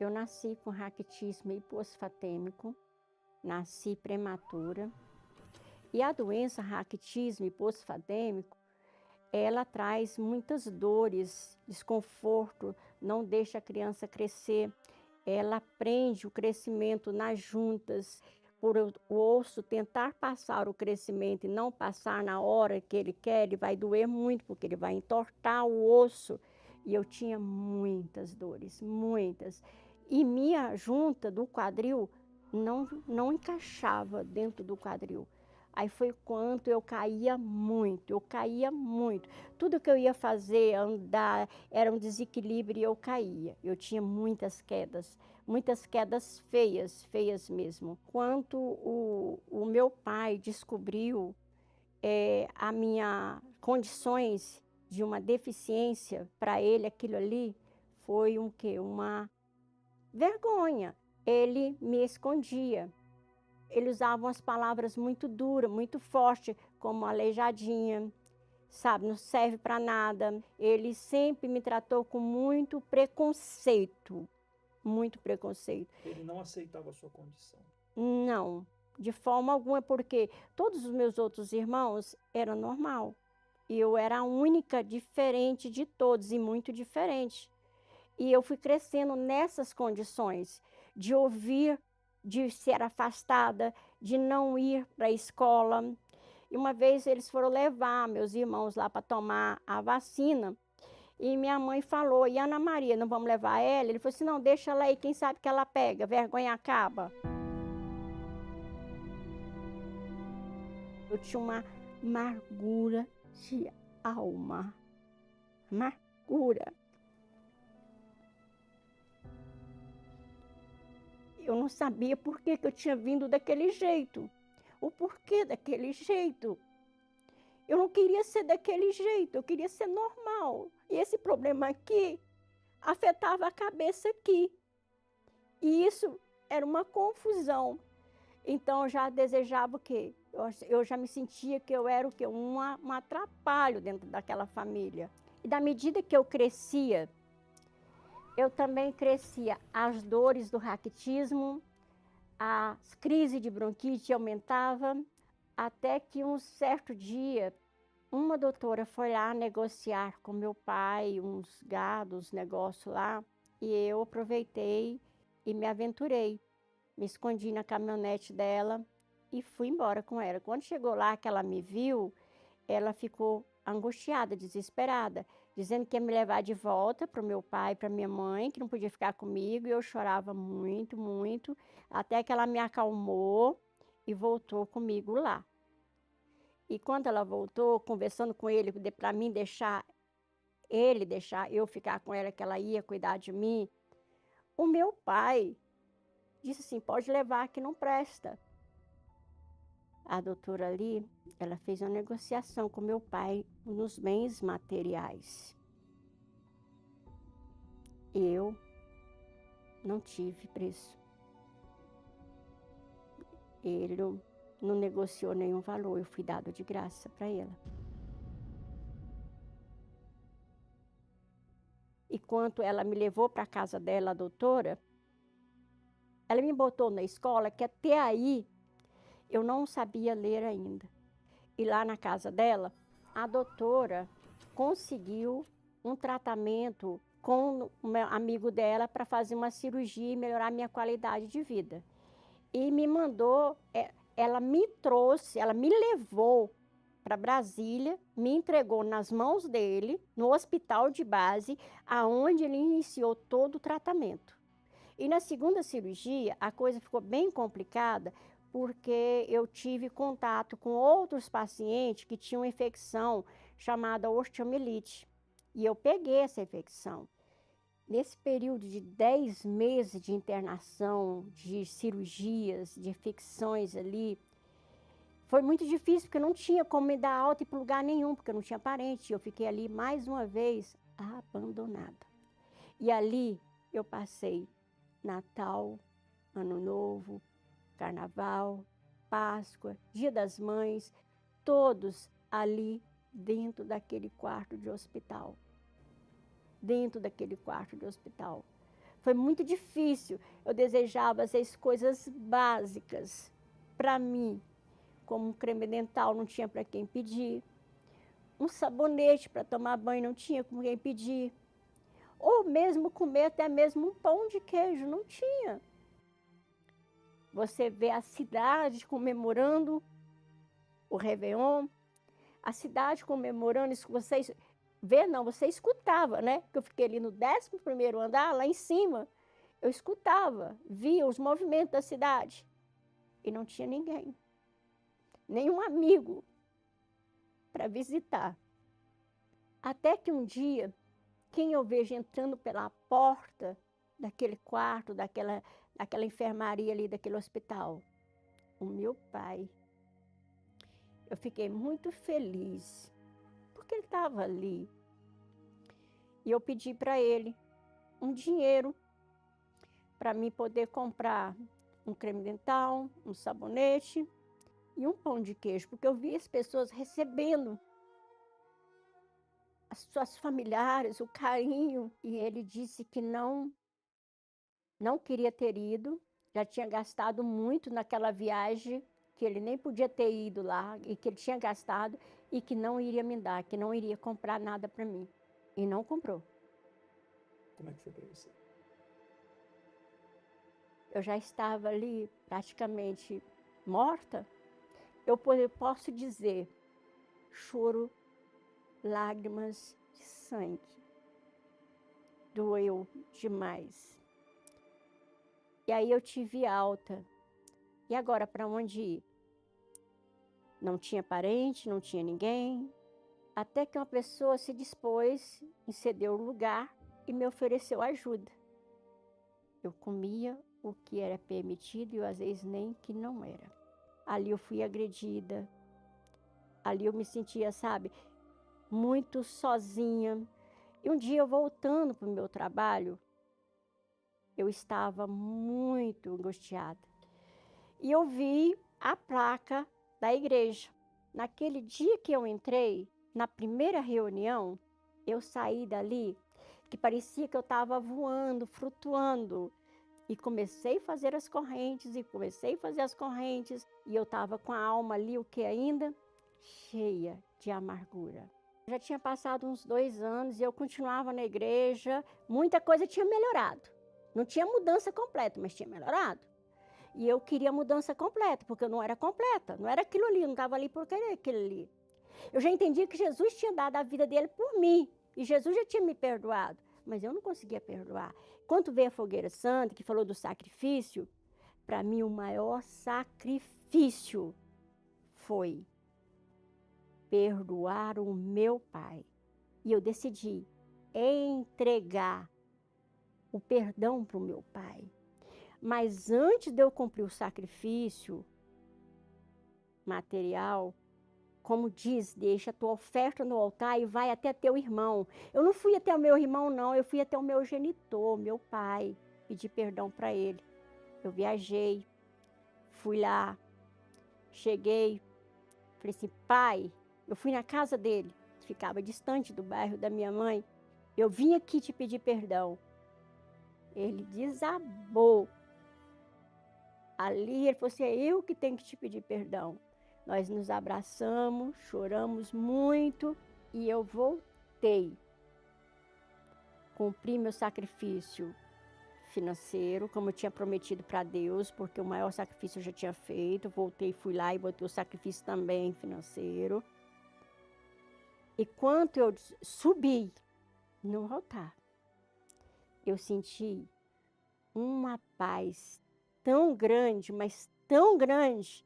Eu nasci com raquitismo hiposfatêmico, nasci prematura. E a doença raquitismo hiposfatêmico, ela traz muitas dores, desconforto, não deixa a criança crescer. Ela prende o crescimento nas juntas, por o osso tentar passar o crescimento e não passar na hora que ele quer, ele vai doer muito, porque ele vai entortar o osso. E eu tinha muitas dores, muitas. E minha junta do quadril não encaixava dentro do quadril. Aí foi quando eu caía muito, eu caía muito. Tudo que eu ia fazer, andar, era um desequilíbrio e eu caía. Eu tinha muitas quedas feias, feias mesmo. Quando o meu pai descobriu a minha condições de uma deficiência, para ele aquilo ali foi um quê? Uma vergonha. Ele me escondia. Ele usava umas palavras muito duras, muito fortes, como aleijadinha, sabe, não serve para nada. Ele sempre me tratou com muito preconceito, muito preconceito. Ele não aceitava a sua condição. Não, de forma alguma, porque todos os meus outros irmãos eram normal. E eu era a única diferente de todos e muito diferente. E eu fui crescendo nessas condições de ouvir, de ser afastada, de não ir para a escola. E uma vez eles foram levar meus irmãos lá para tomar a vacina. E minha mãe falou, e Ana Maria, não vamos levar ela? Ele falou assim, não, deixa ela aí, quem sabe que ela pega, vergonha acaba. Eu tinha uma amargura de alma, amargura. Eu não sabia por que eu tinha vindo daquele jeito, o porquê daquele jeito. Eu não queria ser daquele jeito, eu queria ser normal. E esse problema aqui afetava a cabeça aqui. E isso era uma confusão. Então eu já desejava o quê? Eu já me sentia que eu era o quê? Um atrapalho dentro daquela família. E da medida que eu crescia, eu também crescia as dores do raquitismo, as crises de bronquite aumentavam, até que um certo dia, uma doutora foi lá negociar com meu pai uns gados, negócio lá, e eu aproveitei e me aventurei. Me escondi na caminhonete dela e fui embora com ela. Quando chegou lá, que ela me viu, ela ficou angustiada, desesperada, dizendo que ia me levar de volta para o meu pai e para minha mãe, que não podia ficar comigo, e eu chorava muito, muito, até que ela me acalmou e voltou comigo lá. E quando ela voltou, conversando com ele, para mim deixar eu ficar com ela, que ela ia cuidar de mim, o meu pai disse assim, pode levar que não presta. A doutora ali, ela fez uma negociação com meu pai nos bens materiais. Eu não tive preço. Ele não negociou nenhum valor, eu fui dado de graça para ela. E quando ela me levou para a casa dela, a doutora, ela me botou na escola, que até aí eu não sabia ler ainda. E lá na casa dela, a doutora conseguiu um tratamento com o meu amigo dela para fazer uma cirurgia e melhorar a minha qualidade de vida. E me mandou, ela me trouxe, ela me levou para Brasília, me entregou nas mãos dele, no hospital de base, aonde ele iniciou todo o tratamento. E na segunda cirurgia, a coisa ficou bem complicada, porque eu tive contato com outros pacientes que tinham infecção chamada osteomielite. E eu peguei essa infecção. Nesse período de 10 meses de internação, de cirurgias, de infecções ali, foi muito difícil, porque não tinha como me dar alta e ir para lugar nenhum, porque eu não tinha parente. Eu fiquei ali mais uma vez abandonada. E ali eu passei Natal, Ano Novo, Carnaval, Páscoa, Dia das Mães, todos ali dentro daquele quarto de hospital. Dentro daquele quarto de hospital. Foi muito difícil. Eu desejava as coisas básicas para mim, como um creme dental, não tinha para quem pedir. Um sabonete para tomar banho, não tinha com quem pedir. Ou mesmo comer até mesmo um pão de queijo, não tinha. Você vê a cidade comemorando o Réveillon, a cidade comemorando isso que você vê, não, você escutava, né? Porque eu fiquei ali no 11º andar, lá em cima, eu escutava, via os movimentos da cidade. E não tinha ninguém, nenhum amigo para visitar. Até que um dia, quem eu vejo entrando pela porta daquele quarto, daquela enfermaria ali, daquele hospital? O meu pai. Eu fiquei muito feliz, porque ele estava ali. E eu pedi para ele um dinheiro para mim poder comprar um creme dental, um sabonete e um pão de queijo, porque eu vi as pessoas recebendo as suas familiares, o carinho. E ele disse que não queria ter ido, já tinha gastado muito naquela viagem, que ele nem podia ter ido lá, e que ele tinha gastado, e que não iria me dar, que não iria comprar nada para mim. E não comprou. Como é que foi para você? Eu já estava ali praticamente morta. Eu posso dizer, choro, lágrimas de sangue. Doeu demais. E aí eu tive alta. E agora para onde ir? Não tinha parente, não tinha ninguém. Até que uma pessoa se dispôs em ceder o lugar e me ofereceu ajuda. Eu comia o que era permitido e às vezes nem que não era. Ali eu fui agredida. Ali eu me sentia, sabe, muito sozinha. E um dia eu voltando para o meu trabalho, eu estava muito angustiada. E eu vi a placa da igreja. Naquele dia que eu entrei, na primeira reunião, eu saí dali, que parecia que eu estava voando, flutuando. E comecei a fazer as correntes, e eu estava com a alma ali, o que ainda? Cheia de amargura. Já tinha passado uns 2 anos e eu continuava na igreja, muita coisa tinha melhorado. Não tinha mudança completa, mas tinha melhorado. E eu queria mudança completa, porque eu não era completa, não era aquilo ali, eu não estava ali por querer aquilo ali. Eu já entendi que Jesus tinha dado a vida dele por mim, e Jesus já tinha me perdoado, mas eu não conseguia perdoar. Quando veio a Fogueira Santa, que falou do sacrifício, para mim o maior sacrifício foi perdoar o meu pai. E eu decidi entregar o perdão para o meu pai. Mas antes de eu cumprir o sacrifício material, como diz, deixa a tua oferta no altar e vai até teu irmão. Eu não fui até o meu irmão, não, eu fui até o meu genitor, meu pai, pedir perdão para ele. Eu viajei, fui lá, cheguei, falei assim, pai, eu fui na casa dele, ficava distante do bairro da minha mãe, eu vim aqui te pedir perdão. Ele desabou. Ali ele falou assim, é eu que tenho que te pedir perdão. Nós nos abraçamos, choramos muito e eu voltei. Cumpri meu sacrifício financeiro, como eu tinha prometido para Deus, porque o maior sacrifício eu já tinha feito. Voltei, fui lá e botei o sacrifício também financeiro. E quando eu subi no altar, eu senti uma paz tão grande, mas tão grande,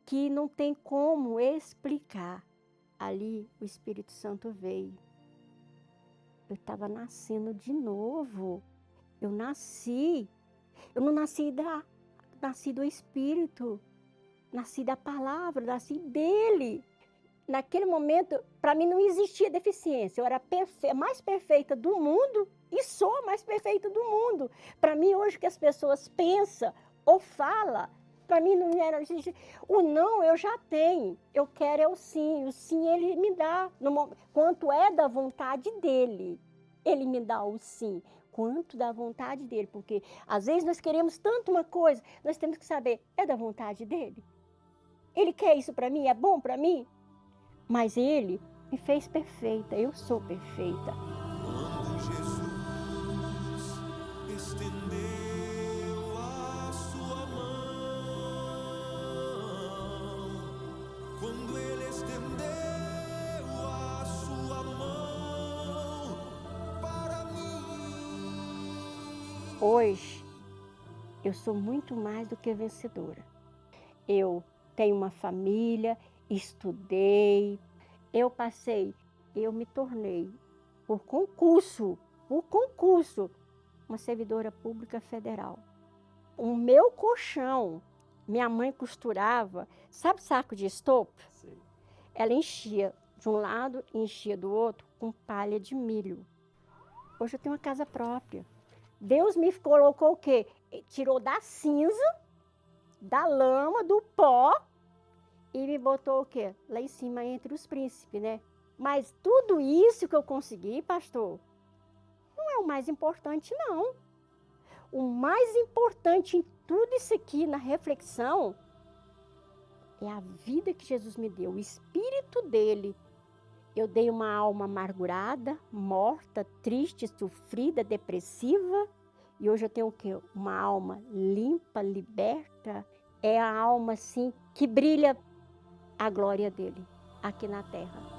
que não tem como explicar. Ali o Espírito Santo veio. Eu estava nascendo de novo. Eu nasci. Eu não nasci do Espírito. Nasci da palavra, nasci dele. Naquele momento, para mim não existia deficiência. Eu era a mais perfeita do mundo e sou a mais perfeita do mundo. Para mim, hoje, que as pessoas pensam ou falam, para mim não era... O não eu já tenho. Eu quero é o sim. O sim ele me dá. Quanto é da vontade dele, ele me dá o sim. quanto da vontade dele, porque às vezes nós queremos tanto uma coisa, nós temos que saber, é da vontade dele? Ele quer isso para mim? É bom para mim? Mas ele me fez perfeita, eu sou perfeita. Quando Jesus estendeu a sua mão, quando ele estendeu a sua mão para mim. Hoje, eu sou muito mais do que vencedora. Eu tenho uma família, estudei, eu me tornei, por concurso, uma servidora pública federal. O meu colchão, minha mãe costurava, sabe saco de estopa? Sei. Ela enchia de um lado e enchia do outro com palha de milho. Hoje eu tenho uma casa própria. Deus me colocou o quê? Tirou da cinza, da lama, do pó e me botou o quê? Lá em cima entre os príncipes, né? Mas tudo isso que eu consegui, pastor, não é o mais importante, não. O mais importante em tudo isso aqui, na reflexão, é a vida que Jesus me deu, o Espírito dele. Eu dei uma alma amargurada, morta, triste, sofrida, depressiva. E hoje eu tenho o quê? Uma alma limpa, liberta. É a alma, assim, que brilha a glória dele aqui na terra.